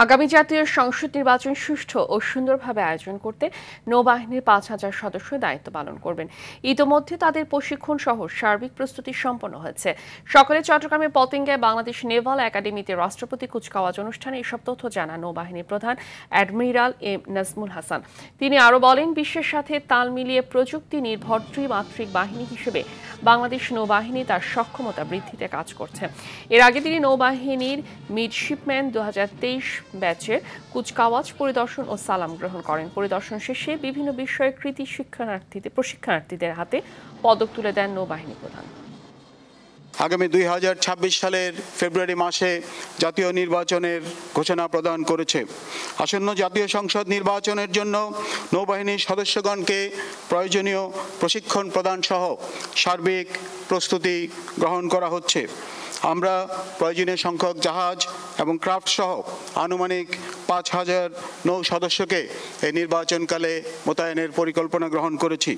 আগামী জাতীয় সংসদ নির্বাচন সুষ্ঠু ও সুন্দরভাবে আয়োজন করতে নৌবাহিনীর ৫,০০০ সদস্য দায়িত্ব পালন করবেন। ইতোমধ্যে তাদের প্রশিক্ষণ সহ সার্বিক প্রস্তুতি সম্পন্ন হয়েছে। সকালে চট্টগ্রামের পতেঙ্গায় বাংলাদেশ নেভাল একাডেমিতে রাষ্ট্রপতি কুচকাওয়াজ অনুষ্ঠানে এসব তথ্য জানান নৌবাহিনীর প্রধান অ্যাডমিরাল এম নাজমুল হাসান। তিনি আরও বলেন, বিশ্বের সাথে তাল মিলিয়ে প্রযুক্তি নির্ভর ত্রিমাত্রিক বাহিনী হিসেবে বাংলাদেশ নৌবাহিনী তার সক্ষমতা বৃদ্ধিতে কাজ করছে। এর আগে তিনি নৌবাহিনীর মিডশিপম্যান ২০২৩ ব্যাচের কুচকাওয়াজ পরিদর্শন ও সালাম গ্রহণ করেন। পরিদর্শন শেষে বিভিন্ন বিষয়ে কৃতি প্রশিক্ষণার্থীদের হাতে পদক তুলে দেন নৌবাহিনী প্রধান। আগামী ২০২৬ সালের ফেব্রুয়ারি মাসে জাতীয় নির্বাচনের ঘোষণা প্রদান করেছে। আসন্ন জাতীয় সংসদ নির্বাচনের জন্য নৌবাহিনীর সদস্যগণকে প্রয়োজনীয় প্রশিক্ষণ প্রদান সহ সার্বিক প্রস্তুতি গ্রহণ করা হচ্ছে। আমরা প্রয়োজনীয় সংখ্যক জাহাজ এবং ক্রাফট সহ আনুমানিক ৫,০০০ নৌ সদস্যকে এই নির্বাচনকালে মোতায়েনের পরিকল্পনা গ্রহণ করেছি।